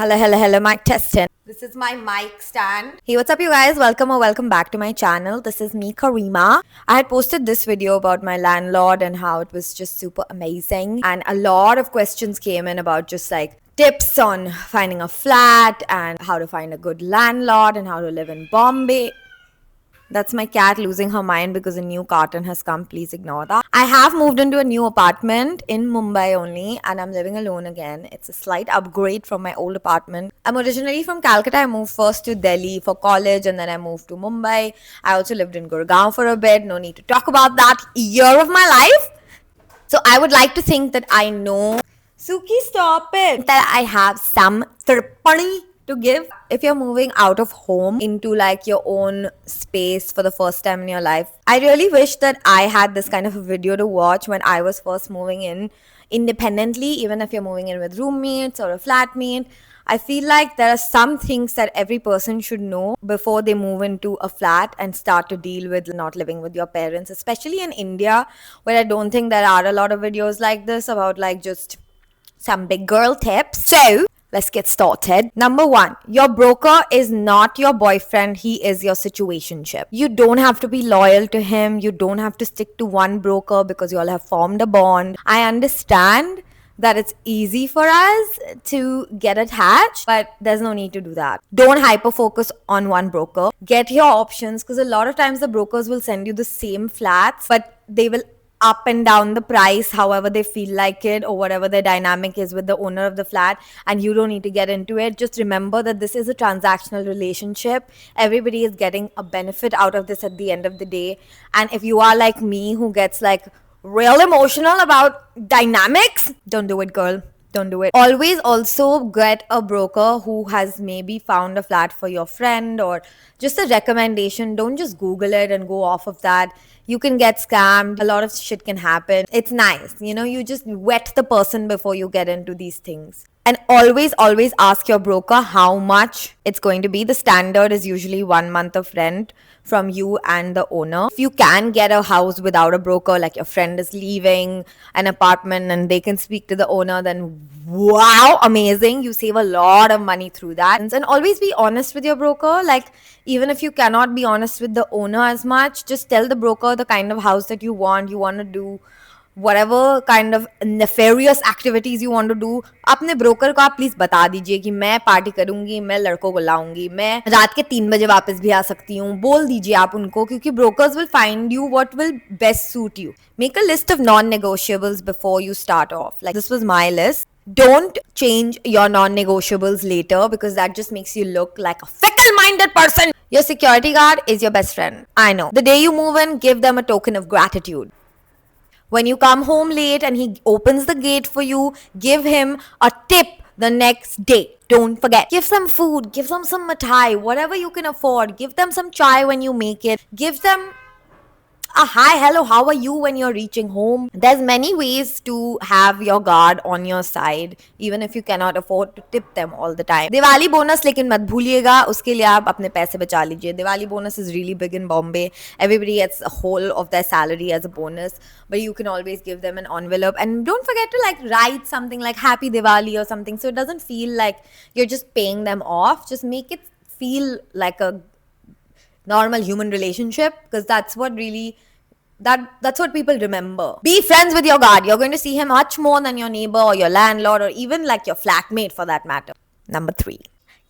Hello, hello, hello, mic testing. This is my mic stand. Hey, what's up, you guys? Welcome or welcome back to my channel. This is me, Karima. I had posted this video about my landlord and how it was just super amazing. And a lot of questions came in about just like tips on finding a flat and how to find a good landlord and how to live in Bombay. That's my cat losing her mind because a new carton has come. Please ignore that. I have moved into a new apartment in Mumbai only and I'm living alone again. It's a slight upgrade from my old apartment. I'm originally from Calcutta. I moved first to Delhi for college and then I moved to Mumbai. I also lived in Gurgaon for a bit. No need to talk about that year of my life. So I would like to think that I know. Suki, stop it. That I have some tripani to give. If you're moving out of home into like your own space for the first time in your life, I really wish that I had this kind of a video to watch when I was first moving in independently, even if you're moving in with roommates or a flatmate. I feel like there are some things that every person should know before they move into a flat and start to deal with not living with your parents, especially in India, where I don't think there are a lot of videos like this about like just some big girl tips. So let's get started. Number one, your broker is not your boyfriend, he is your situationship. You don't have to be loyal to him, you don't have to stick to one broker because you all have formed a bond. I understand that it's easy for us to get attached, but there's no need to do that. Don't hyper focus on one broker. Get your options because a lot of times the brokers will send you the same flats, but they will up and down the price however they feel like it or whatever their dynamic is with the owner of the flat, and you don't need to get into it. Just remember that this is a transactional relationship. Everybody is getting a benefit out of this at the end of the day, and if you are like me who gets like real emotional about dynamics, don't do it, girl. Don't do it. Always also get a broker who has maybe found a flat for your friend or just a recommendation. Don't just Google it and go off of that. You can get scammed. A lot of shit can happen. It's nice. You just vet the person before you get into these things. And always, always ask your broker how much it's going to be. The standard is usually 1 month of rent from you and the owner. If you can get a house without a broker, like your friend is leaving an apartment and they can speak to the owner, then wow, amazing. You save a lot of money through that. And always be honest with your broker. Like, even if you cannot be honest with the owner as much, just tell the broker the kind of house that you want to do whatever kind of nefarious activities you want to do. अपने broker को आप please बता दीजिए कि मैं party करूंगी, मैं लड़कों को लाऊंगी, मैं रात के 3 बजे वापस भी आ सकती हूँ. बोल दीजिए आप उनको, क्योंकि brokers will find you what will best suit you. Make a list of non-negotiables before you start off. Like, this was my list. Don't change your non-negotiables later because that just makes you look like a fickle-minded person. Your security guard is your best friend. I know. The day you move in, give them a token of gratitude. When you come home late and he opens the gate for you, give him a tip the next day. Don't forget. Give them food, give them some mithai, whatever you can afford. Give them some chai when you make it. Give them a hi, hello, how are you when you're reaching home. There's many ways to have your guard on your side, even if you cannot afford to tip them all the time. Diwali bonus लेकिन मत भूलिएगा, उसके लिए आप अपने पैसे बचा लीजिए. Diwali bonus is really big in Bombay. Everybody gets a whole of their salary as a bonus, but you can always give them an envelope. And don't forget to like write something like Happy Diwali or something, so it doesn't feel like you're just paying them off. Just make it feel like a normal human relationship, because that's what really that's what people remember. Be friends with your guard. You're going to see him much more than your neighbor or your landlord or even like your flatmate for that matter. Number 3,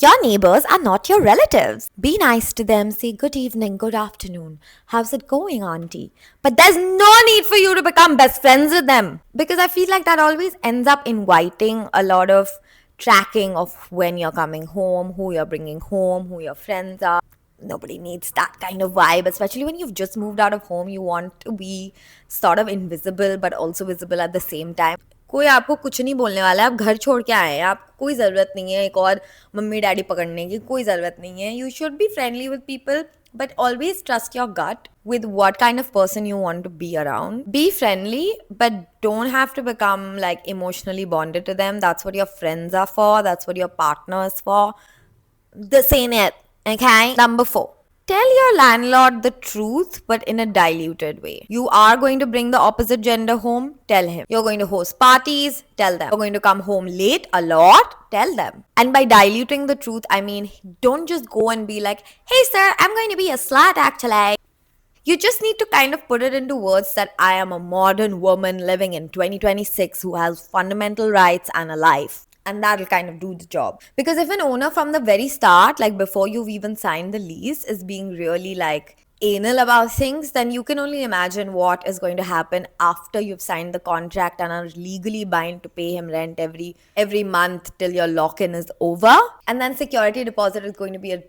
your neighbors are not your relatives. Be nice to them. Say good evening, good afternoon. How's it going, auntie? But there's no need for you to become best friends with them, because I feel like that always ends up inviting a lot of tracking of when you're coming home, who you're bringing home, who your friends are. Nobody needs that kind of vibe, especially when you've just moved out of home. You want to be sort of invisible but also visible at the same time. कोई आपको कुछ नहीं बोलने वाला है. आप घर छोड़ के आए हैं, आपको कोई ज़रूरत नहीं है एक और मम्मी डैडी पकड़ने की. कोई ज़रूरत नहीं है. You should be friendly with people, but always trust your gut with what kind of person you want to be around. Be friendly, but don't have to become like emotionally bonded to them. That's what your friends are for. That's what your partner is for. This ain't it. Okay? Number 4, Tell your landlord the truth, but in a diluted way. You are going to bring the opposite gender home, tell him. You're going to host parties, tell them. You're going to come home late a lot, tell them. And by diluting the truth, I mean, don't just go and be like, hey sir, I'm going to be a slut actually. You just need to kind of put it into words that I am a modern woman living in 2026 who has fundamental rights and a life. And that'll kind of do the job. Because if an owner from the very start, like before you've even signed the lease, is being really like anal about things, then you can only imagine what is going to happen after you've signed the contract and are legally bound to pay him rent every month till your lock-in is over. And then security deposit is going to be a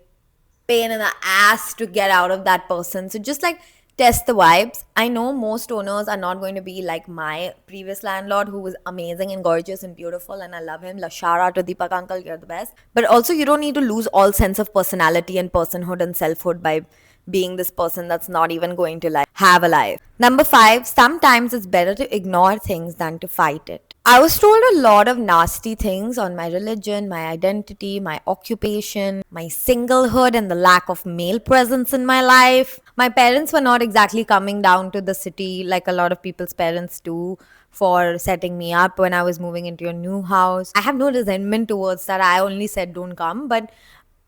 pain in the ass to get out of that person. So just like test the vibes. I know most owners are not going to be like my previous landlord, who was amazing and gorgeous and beautiful, and I love him. Lashara to Deepak uncle, you're the best. But also you don't need to lose all sense of personality and personhood and selfhood by being this person that's not even going to like have a life. Number 5, sometimes it's better to ignore things than to fight it. I was told a lot of nasty things on my religion, my identity, my occupation, my singlehood, and the lack of male presence in my life. My parents were not exactly coming down to the city like a lot of people's parents do for setting me up when I was moving into a new house. I have no resentment towards that. I only said don't come, but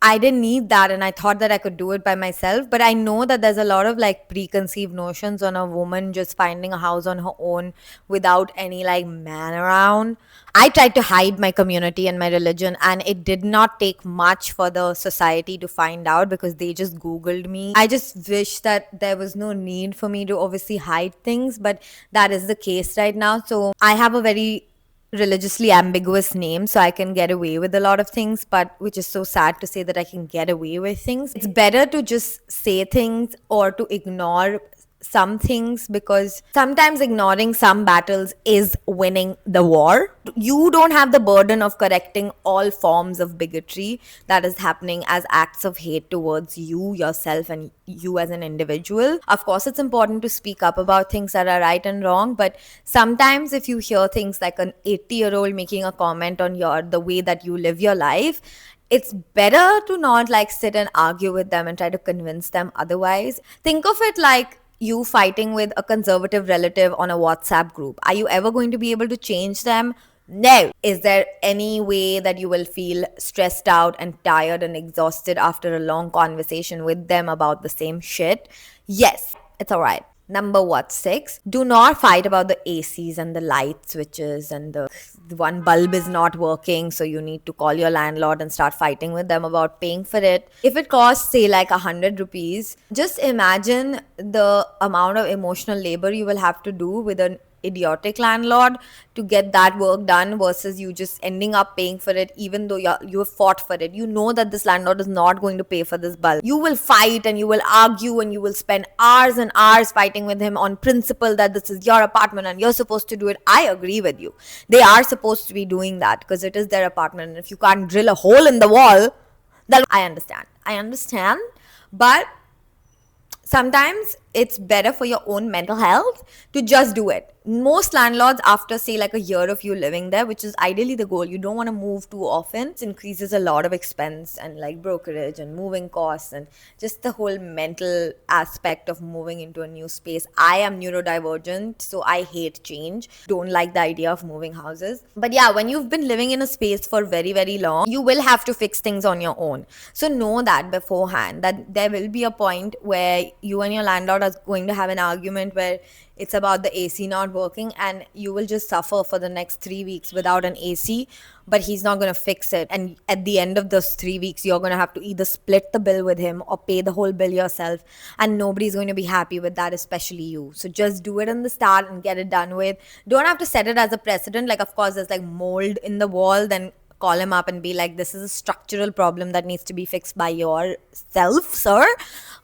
I didn't need that, and I thought that I could do it by myself. But I know that there's a lot of like preconceived notions on a woman just finding a house on her own without any like man around. I tried to hide my community and my religion, and it did not take much for the society to find out because they just Googled me. I just wish that there was no need for me to obviously hide things, but that is the case right now. So I have a very religiously ambiguous name, so I can get away with a lot of things, but which is so sad to say that I can get away with things. It's better to just say things or to ignore some things, because sometimes ignoring some battles is winning the war. You don't have the burden of correcting all forms of bigotry that is happening as acts of hate towards you, yourself, and you as an individual. Of course, it's important to speak up about things that are right and wrong, but sometimes if you hear things like an 80-year-old making a comment on the way that you live your life, it's better to not like sit and argue with them and try to convince them otherwise. Think of it like you fighting with a conservative relative on a WhatsApp group. Are you ever going to be able to change them? No. Is there any way that you will feel stressed out and tired and exhausted after a long conversation with them about the same shit? Yes, it's alright. Number 6, do not fight about the ACs and the light switches and the one bulb is not working, so you need to call your landlord and start fighting with them about paying for it. If it costs say like 100 rupees, just imagine the amount of emotional labor you will have to do with an idiotic landlord to get that work done versus you just ending up paying for it even though you have fought for it. You know that this landlord is not going to pay for this bulb. You will fight and you will argue and you will spend hours and hours fighting with him on principle that this is your apartment and you're supposed to do it. I agree with you. They are supposed to be doing that because it is their apartment, and if you can't drill a hole in the wall, then I understand, but sometimes it's better for your own mental health to just do it. Most landlords, after say like a year of you living there, which is ideally the goal, you don't want to move too often. It increases a lot of expense and like brokerage and moving costs and just the whole mental aspect of moving into a new space. I am neurodivergent, so I hate change. Don't like the idea of moving houses. But yeah, when you've been living in a space for very, very long, you will have to fix things on your own. So know that beforehand, that there will be a point where you and your landlord are going to have an argument where it's about the AC not working, and you will just suffer for the next 3 weeks without an AC, but he's not going to fix it. And at the end of those 3 weeks, you're going to have to either split the bill with him or pay the whole bill yourself, and nobody's going to be happy with that, especially you. So just do it in the start and get it done with. Don't have to set it as a precedent. Like, of course, there's like mold in the wall, then call him up and be like, this is a structural problem that needs to be fixed by yourself, sir.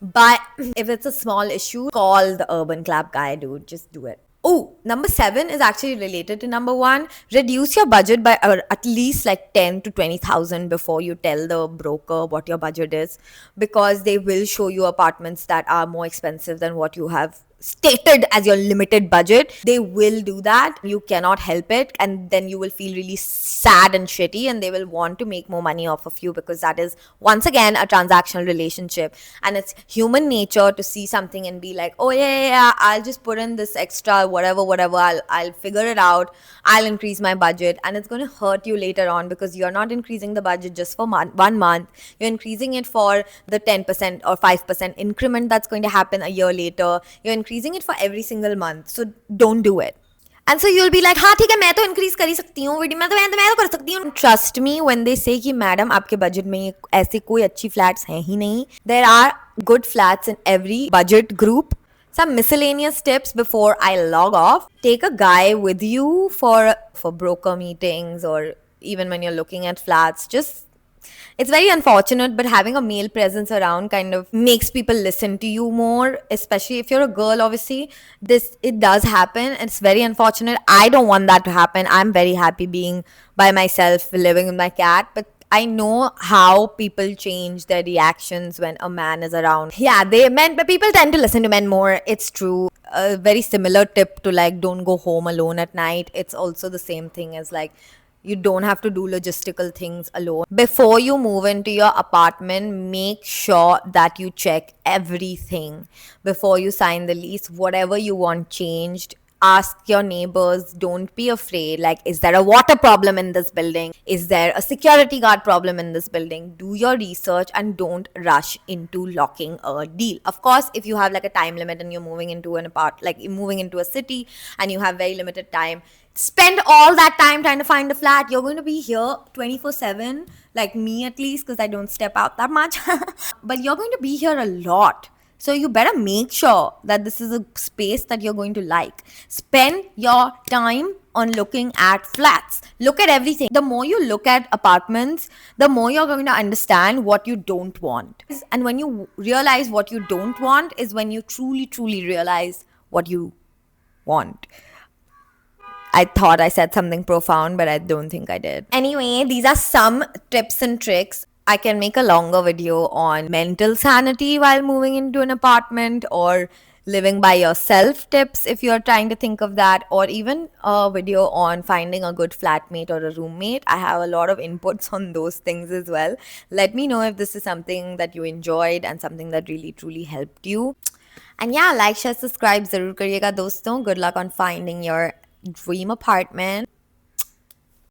But if it's a small issue, call the urban clap guy, dude. Just do it. Oh, number 7 is actually related to number 1. Reduce your budget by at least like 10 to 20,000 before you tell the broker what your budget is, because they will show you apartments that are more expensive than what you have stated as your limited budget, they will do that. You cannot help it, and then you will feel really sad and shitty, and they will want to make more money off of you, because that is once again a transactional relationship. And it's human nature to see something and be like, oh yeah, I'll just put in this extra whatever, I'll figure it out, I'll increase my budget. And it's going to hurt you later on, because you're not increasing the budget just for 1 month, you're increasing it for the 10% or 5% increment that's going to happen a year later. You're increasing it for every single month. So don't do it. And so you'll be like, हाँ ठीक है, मैं तो increase कर ही सकती हूँ, मैं तो कर सकती हूँ. Trust me when they say कि मैडम आपके budget में ऐसे कोई अच्छी flats हैं ही नहीं. There are good flats in every budget group. Some miscellaneous tips before I log off. Take a guy with you for broker meetings, or even when you're looking at flats. Just, it's very unfortunate, but having a male presence around kind of makes people listen to you more, especially if you're a girl. Obviously, it does happen. It's very unfortunate. I don't want that to happen. I'm very happy being by myself, living with my cat, but I know how people change their reactions when a man is around. Yeah, but people tend to listen to men more. It's true. A very similar tip to like, don't go home alone at night. It's also the same thing as like, you don't have to do logistical things alone. Before you move into your apartment, make sure that you check everything before you sign the lease. Whatever you want changed, ask your neighbors. Don't be afraid. Like, is there a water problem in this building? Is there a security guard problem in this building? Do your research and don't rush into locking a deal. Of course, if you have like a time limit and you're moving into moving into a city and you have very limited time, spend all that time trying to find a flat. You're going to be here 24/7, like me at least, because I don't step out that much. But you're going to be here a lot. So you better make sure that this is a space that you're going to like. Spend your time on looking at flats. Look at everything. The more you look at apartments, the more you're going to understand what you don't want. And when you realize what you don't want is when you truly realize what you want. I thought I said something profound, but I don't think I did. Anyway, these are some tips and tricks. I can make a longer video on mental sanity while moving into an apartment, or living by yourself tips if you're trying to think of that, or even a video on finding a good flatmate or a roommate. I have a lot of inputs on those things as well. Let me know if this is something that you enjoyed and something that really truly helped you. And yeah, like, share, subscribe zarur kariyega doston. Good luck on finding your dream apartment.